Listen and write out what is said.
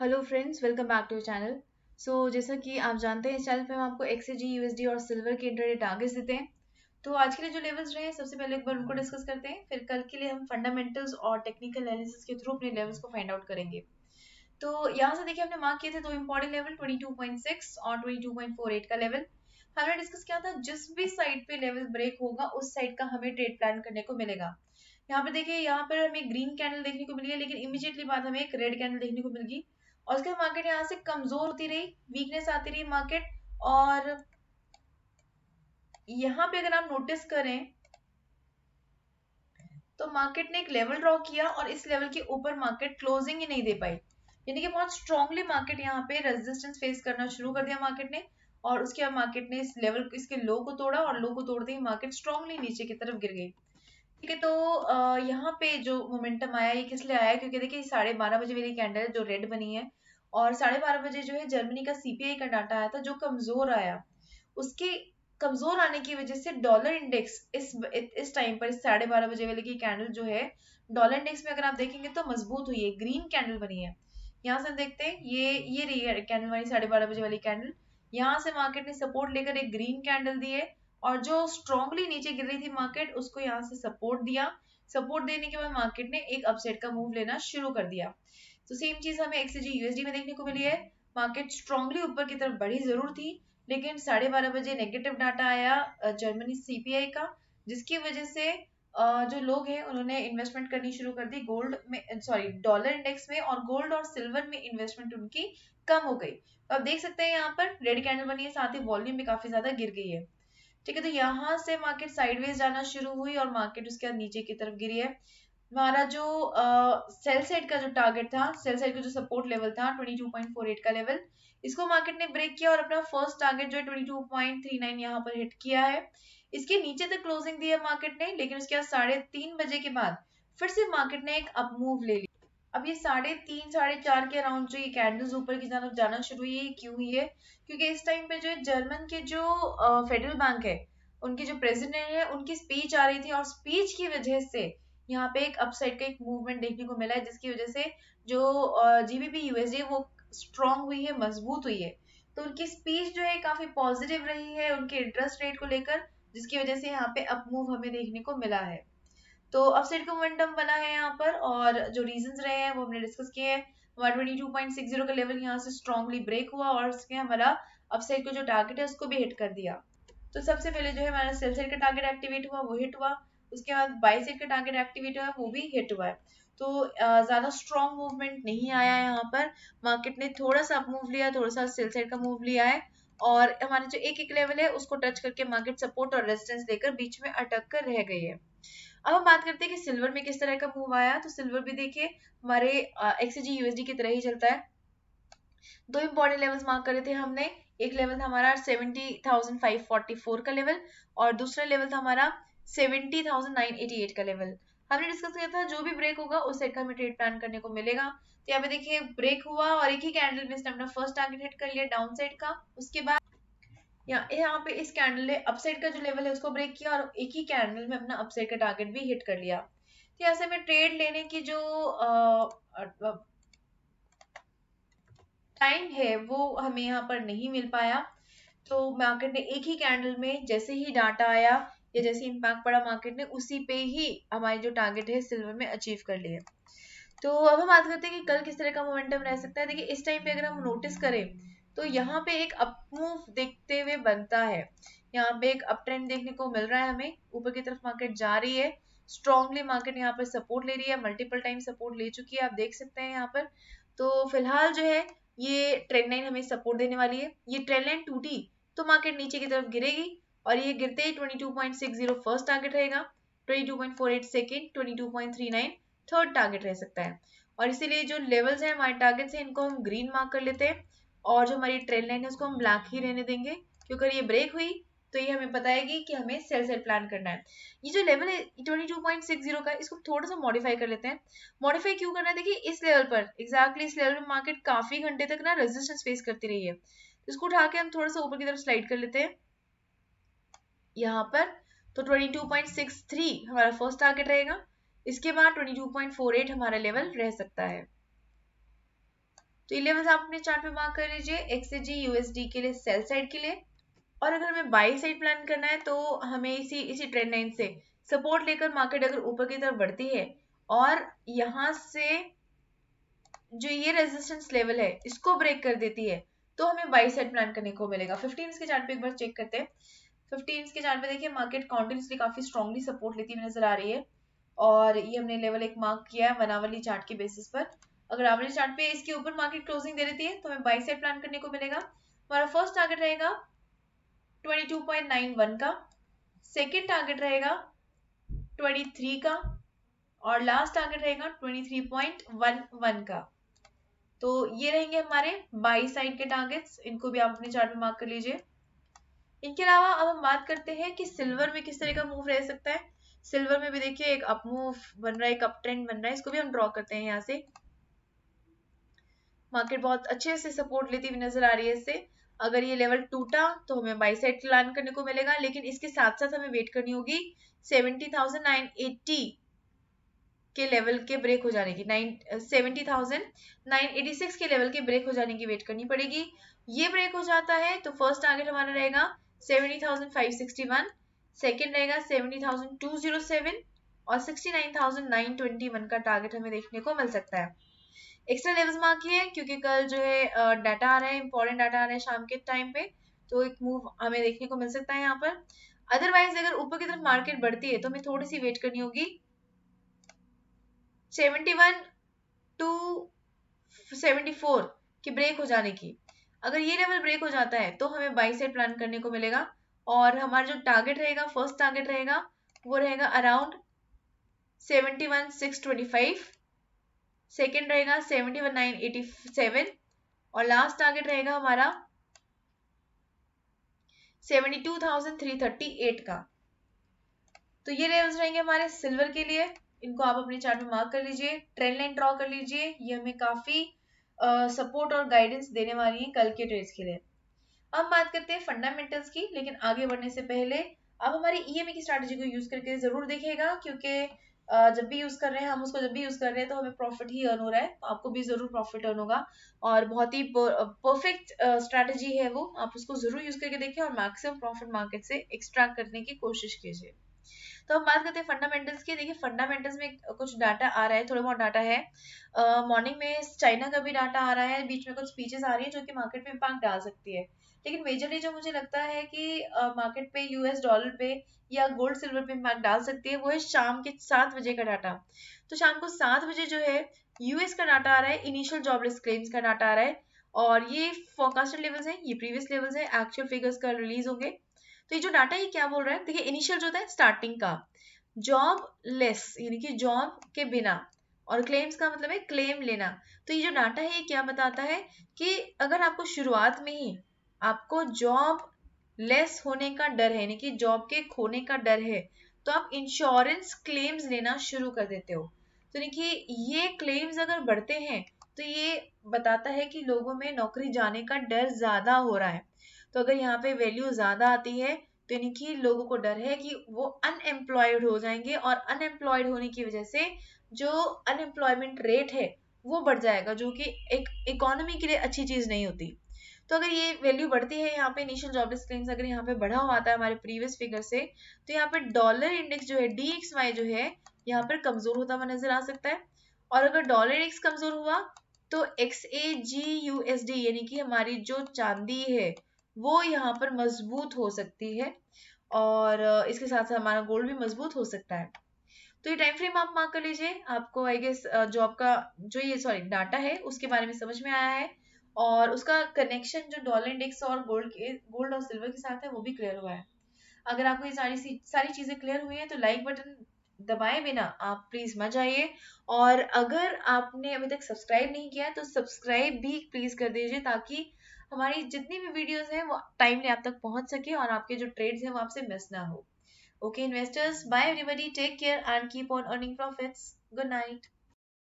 Hello friends, welcome back to channel. जैसा कि आप जानते हैं, इस चैनल पे हम आपको एक्सजी, यूएसडी और सिल्वर के इंट्राडे टारगेट्स देते हैं। तो आज के लिए जो लेवल्स रहे हैं, सबसे पहले एक बार उनको डिस्कस करते हैं, फिर कल के लिए हम फंडामेंटल्स और टेक्निकल एनालिसिस के थ्रू अपने लेवल्स को फाइंड आउट करेंगे। तो यहाँ से देखिए, हमने मार्क किए थे दो इंपॉर्टेंट लेवल 22.6 और 22.48 का लेवल। हमने डिस्कस किया था जिस भी साइड पे लेवल ब्रेक होगा उस साइड का हमें ट्रेड प्लान करने को मिलेगा। यहाँ पे देखिए, यहाँ पर हमें ग्रीन कैंडल देखने को मिली है, लेकिन इमीडिएटली बाद हमें एक रेड कैंडल देखने को मिल गई और उसके बाद मार्केट यहाँ से कमजोर होती रही, वीकनेस आती रही मार्केट। और यहाँ पे अगर आप नोटिस करें तो मार्केट ने एक लेवल ड्रॉ किया और इस लेवल के ऊपर मार्केट क्लोजिंग ही नहीं दे पाई, यानी कि बहुत स्ट्रांगली मार्केट यहाँ पे रेजिस्टेंस फेस करना शुरू कर दिया मार्केट ने। और उसके बाद मार्केट ने इस लेवल इसके लो को तोड़ा और लो को तोड़ते ही मार्केट स्ट्रांगली नीचे की तरफ गिर गई। ठीक है, तो यहाँ पे जो मोमेंटम आया ये किस लिए आया, क्योंकि देखिए 12:30 बजे वाली कैंडल जो रेड बनी है और 12:30 बजे जो है जर्मनी का सीपीआई का डाटा आया था जो कमजोर आया। उसके कमजोर आने की वजह से डॉलर इंडेक्स इस टाइम पर, इस 12:30 बजे वाले की कैंडल जो है, डॉलर इंडेक्स में अगर आप देखेंगे तो मजबूत हुई है, ग्रीन कैंडल बनी है। यहाँ से हम देखते हैं, ये रही है कैंडल वाली 12:30 बजे वाली कैंडल। यहाँ से मार्केट ने सपोर्ट लेकर एक ग्रीन कैंडल दी है और जो स्ट्रांगली नीचे गिर रही थी मार्केट, उसको यहाँ से सपोर्ट दिया। सपोर्ट देने के बाद मार्केट ने एक अपसाइड का मूव लेना शुरू कर दिया। तो सेम चीज हमें एक्सजी यूएसडी में देखने को मिली है। मार्केट स्ट्रांगली ऊपर की तरफ बढ़ी जरूर थी, लेकिन 12:30 बजे नेगेटिव डाटा आया जर्मनी सीपीआई का, जिसकी वजह से जो लोग हैं उन्होंने इन्वेस्टमेंट करनी शुरू कर दी गोल्ड में, सॉरी डॉलर इंडेक्स में, और गोल्ड और सिल्वर में इन्वेस्टमेंट उनकी कम हो गई। तो आप देख सकते हैं यहाँ पर रेड कैंडल बनी है, साथ ही वॉल्यूम भी काफी ज्यादा गिर गई है। ठीक है, तो यहाँ से मार्केट साइडवेज जाना शुरू हुई और मार्केट उसके बाद नीचे की तरफ गिरी है। हमारा जो सेल साइड का जो टारगेट था, सेल साइड का जो सपोर्ट लेवल था 22.48 का लेवल, इसको मार्केट ने ब्रेक किया और अपना फर्स्ट टारगेट जो है 22.39 यहाँ पर हिट किया है। इसके नीचे तक क्लोजिंग दी है मार्केट ने, लेकिन उसके बाद 3:30 बजे के बाद फिर से मार्केट ने एक अप मूव ले लिया। अब ये 3:30 4:30 के अराउंड जो ये कैंडल्स ऊपर की तरफ जाना शुरू हुई है, क्यों हुई है? क्योंकि इस टाइम पे जो है जर्मन के जो फेडरल बैंक है, उनके जो प्रेसिडेंट है, उनकी स्पीच आ रही थी और स्पीच की वजह से यहाँ पे एक अपसाइड का एक मूवमेंट देखने को मिला है, जिसकी वजह से जो जीबीपी यूएसडी वो स्ट्रांग हुई है, मजबूत हुई है। तो उनकी स्पीच जो है काफी पॉजिटिव रही है उनके इंटरेस्ट रेट को लेकर, जिसकी वजह से यहाँ पे अप मूव हमें देखने को मिला है। तो अपसाइड का मोमेंटम बना है यहाँ पर, और जो रीजंस रहे हैं वो हमने डिस्कस किए हैं। हमारा 22.60 का लेवल यहाँ से स्ट्रांगली ब्रेक हुआ और उसके हमारा अपसाइड का जो टारगेट है उसको भी हिट कर दिया। तो सबसे पहले जो है हमारा सेल साइड का टारगेट एक्टिवेट हुआ, वो हिट हुआ। उसके बाद बाई साइड का टारगेट एक्टिवेट हुआ, वो भी हिट हुआ है। तो ज्यादा स्ट्रॉन्ग मूवमेंट नहीं आया है यहाँ पर। मार्केट ने थोड़ा सा अप मूव लिया, थोड़ा सा सेल साइड का मूव लिया है, और हमारे जो एक एक लेवल है उसको टच करके मार्केट सपोर्ट और रेजिस्टेंस लेकर बीच में अटक कर रह गई है। अब हम बात करते हैं कि सिल्वर में किस तरह का मूव आया। तो सिल्वर भी देखिए हमारे एक्सजी यूएसडी की तरह ही चलता है। दो इंपॉर्टेंट लेवल्स मार्क करे थे हमने। एक लेवल था हमारा 70,544 का लेवल और दूसरा लेवल था हमारा 70,988 का लेवल। हमने डिस्कस किया था जो भी ब्रेक होगा उस साइड का हमें ट्रेड प्लान करने को मिलेगा। तो यहाँ पे देखिए ब्रेक हुआ और एक ही कैंडल में इसने अपना फर्स्ट टारगेट हिट कर लिया डाउन साइड का। उसके बाद यहाँ पे इस कैंडल ने अपसाइड का जो लेवल है उसको ब्रेक किया और एक ही कैंडल में अपना अपसाइड का टारगेट भी हिट कर लिया। तो ऐसे में ट्रेड लेने की जो टाइम है वो हमें यहाँ पर नहीं मिल पाया। तो मार्केट ने एक ही कैंडल में जैसे ही डाटा आया या जैसे इम्पैक्ट पड़ा, मार्केट ने उसी पे ही हमारे जो टारगेट है सिल्वर में अचीव कर लिए। तो अब हम बात करते हैं कि कल किस तरह का मोमेंटम रह सकता है। देखिए इस टाइम पे अगर हम नोटिस करें तो यहाँ पे एक अप मूव देखते हुए बनता है। यहाँ पे एक अप ट्रेंड देखने को मिल रहा है हमें, ऊपर की तरफ मार्केट जा रही है स्ट्रांगली। मार्केट यहाँ पर सपोर्ट ले रही है, मल्टीपल टाइम सपोर्ट ले चुकी है, आप देख सकते हैं यहाँ पर। तो फिलहाल जो है ये ट्रेंड लाइन हमें सपोर्ट देने वाली है। ये ट्रेंड लाइन टूटी तो मार्केट नीचे की तरफ गिरेगी और ये गिरते ही 22.60 फर्स्ट टारगेट रहेगा, 22.48 सेकेंड, 22.39 थर्ड टारगेट रह सकता है। और इसीलिए जो लेवल्स हैं हमारे टारगेट्स हैं इनको हम ग्रीन मार्क कर लेते हैं और जो हमारी ट्रेंड लाइन है उसको हम ब्लैक ही रहने देंगे, क्योंकि अगर ये ब्रेक हुई तो ये हमें बताएगी कि हमें सेल सेल प्लान करना है। ये जो लेवल है 22.60 का, इसको थोड़ा सा मॉडिफाई कर लेते हैं। मॉडिफाई क्यों करना है? देखिए इस लेवल पर, एग्जैक्टली इस लेवल पर मार्केट काफी घंटे तक ना रेजिस्टेंस फेस करती रही है। इसको उठा के हम थोड़ा सा ऊपर की तरफ स्लाइड कर लेते हैं यहाँ पर। तो 22.63 हमारा फर्स्ट टारगेट रहेगा, इसके बाद 22.48 हमारा लेवल रह सकता है। तो ये लेवल्स आप अपने चार्ट पे मार्क कर लीजिए XAG USD के लिए सेल साइड के लिए। और अगर हमें बाई साइड प्लान करना है तो हमें इसी ट्रेंड लाइन से सपोर्ट लेकर मार्केट अगर ऊपर की तरफ बढ़ती है और यहाँ से जो ये रेजिस्टेंस लेवल है इसको ब्रेक कर देती है तो हमें बाई साइड प्लान करने को मिलेगा। 15 के चार्ट पे एक बार चेक करते हैं। 15 के चार्ट पे देखिए मार्केट काउंटिन्यूसली काफी स्ट्रांगली सपोर्ट लेती हुई नजर आ रही है और ये हमने लेवल एक मार्क किया है 1 आवरली चार्ट के बेसिस पर। अगर आवरली चार्ट पे इसके ऊपर मार्केट क्लोजिंग दे देती है तो हमें बाई साइड प्लान करने को मिलेगा। हमारा फर्स्ट टारगेट रहेगा 22.91 का, सेकेंड टारगेट रहेगा 23 का और लास्ट टारगेट रहेगा 23.11 का। तो ये रहेंगे हमारे बाई साइड के टारगेट्स, इनको भी आप अपने चार्ट में मार्क कर लीजिए। इनके अलावा अब हम बात करते हैं कि सिल्वर में किस तरह का मूव रह सकता है। सिल्वर में भी देखिए एक अप मूव बन रहा है, एक अप ट्रेंड बन रहा है, इसको भी हम ड्रॉ करते हैं। यहाँ से मार्केट बहुत अच्छे से सपोर्ट लेती हुई नजर आ रही है इससे। अगर ये लेवल टूटा तो हमें बाई साइड प्लान करने को मिलेगा, लेकिन इसके साथ साथ हमें वेट करनी होगी 70,980 के लेवल के ब्रेक हो जाने की, 70,986 के लेवल के ब्रेक हो जाने की वेट करनी पड़ेगी। ये ब्रेक हो जाता है तो फर्स्ट टारगेट हमारा रहेगा 70,561, सेकेंड रहेगा 70,207 और 69,921 का टारगेट हमें देखने को मिल सकता है। एक्स्ट्रा लेवल्स मार्क किए हैं क्योंकि कल जो है डाटा आ रहा है, इंपॉर्टेंट डाटा आ रहा है शाम के टाइम पे, तो एक मूव हमें देखने को मिल सकता है यहाँ पर। अदरवाइज अगर ऊपर की तरफ मार्केट बढ़ती है तो हमें थोड़ी सी वेट करनी होगी 71 टू 74 की ब्रेक हो जाने की। अगर ये लेवल ब्रेक हो जाता है तो हमें बाई साइड प्लान करने को मिलेगा और हमारा जो टारगेट रहेगा, फर्स्ट टारगेट रहेगा वो रहेगा अराउंड 71,625, सेकेंड रहेगा 71,987 और लास्ट टारगेट रहेगा हमारा 72,338 का। तो ये लेवल्स रहेंगे हमारे सिल्वर के लिए, इनको आप अपने चार्ट में मार्क कर लीजिए, ट्रेंड लाइन ड्रॉ कर लीजिए। ये हमें काफी सपोर्ट और गाइडेंस देने वाली है कल के ट्रेड्स के लिए। अब बात करते हैं फंडामेंटल्स की, लेकिन आगे बढ़ने से पहले आप हमारी ईएमए की स्ट्रैटेजी को यूज करके जरूर देखिएगा, क्योंकि जब भी यूज कर रहे हैं हम उसको, जब भी यूज कर रहे हैं तो हमें प्रॉफिट ही अर्न हो रहा है, तो आपको भी जरूर प्रॉफिट अर्न होगा और बहुत ही परफेक्ट स्ट्रैटेजी है वो। आप उसको जरूर यूज करके देखिए और मैक्सिमम प्रॉफिट मार्केट से एक्सट्रैक्ट करने की कोशिश कीजिए। तो हम बात करते हैं फंडामेंटल्स की। देखिए फंडामेंटल्स में कुछ डाटा आ रहा है, थोड़ा बहुत डाटा है। मॉर्निंग में चाइना का भी डाटा आ रहा है, बीच में कुछ स्पीचेस आ रही है जो कि मार्केट पे इम्पैक्ट डाल सकती है। लेकिन मेजरली जो मुझे लगता है कि मार्केट पे यूएस डॉलर पे या गोल्ड सिल्वर पे इम्पैक्ट डाल सकती है, वो है शाम के 7 बजे का डाटा। तो शाम को 7 बजे जो है यूएस का डाटा आ रहा है, इनिशियल जॉबलेस क्लेम्स का डाटा आ रहा है और ये फोरकास्टेड लेवल्स हैं, ये प्रीवियस लेवल्स हैं, एक्चुअल फिगर्स का रिलीज होंगे। तो ये जो डाटा है क्या बोल रहा है, देखिए इनिशियल जो होता है स्टार्टिंग का, जॉब लेस यानी कि जॉब के बिना, और क्लेम्स का मतलब है क्लेम लेना। तो ये जो डाटा है ये क्या बताता है कि अगर आपको शुरुआत में ही आपको जॉब लेस होने का डर है, यानी कि जॉब के खोने का डर है, तो आप इंश्योरेंस क्लेम्स लेना शुरू कर देते हो। तो देखिए ये क्लेम्स अगर बढ़ते हैं तो ये बताता है कि लोगों में नौकरी जाने का डर ज्यादा हो रहा है। तो अगर यहाँ पे वैल्यू ज्यादा आती है तो यानी कि लोगों को डर है कि वो अनएम्प्लॉयड हो जाएंगे और अनएम्प्लॉयड होने की वजह से जो अनएम्प्लॉयमेंट रेट है वो बढ़ जाएगा, जो कि एक इकोनॉमी के लिए अच्छी चीज नहीं होती। तो अगर ये वैल्यू बढ़ती है, यहाँ पे इनिशियल जॉबलेस क्लेम्स अगर यहाँ पे बढ़ा हुआ आता है हमारे प्रीवियस फिगर से, तो यहाँ पे डॉलर इंडेक्स जो है DXY जो है यहाँ पर कमजोर होता हुआ नजर आ सकता है। और अगर डॉलर इंडेक्स कमजोर हुआ तो XAGUSD यानी कि हमारी जो चांदी है वो यहाँ पर मजबूत हो सकती है और इसके साथ साथ हमारा गोल्ड भी मजबूत हो सकता है। तो ये टाइम फ्रेम आप मार्क कर लीजिए, आपको आई गेस जॉब का जो ये डाटा है उसके बारे में समझ में आया है और उसका कनेक्शन जो डॉलर इंडेक्स और गोल्ड और सिल्वर के साथ है वो भी क्लियर हुआ है। अगर आपको ये सारी चीजें क्लियर हुई है तो लाइक बटन दबाए बिना आप प्लीज मत जाइए, और अगर आपने अभी तक सब्सक्राइब नहीं किया है तो सब्सक्राइब भी प्लीज कर दीजिए, ताकि हमारी जितनी भी वीडियोस हैं वो टाइमली आप तक पहुंच सके और आपके जो ट्रेड्स हैं वो आपसे मिस ना हो। Okay, investors, bye everybody, take care and keep on earning profits. Good night.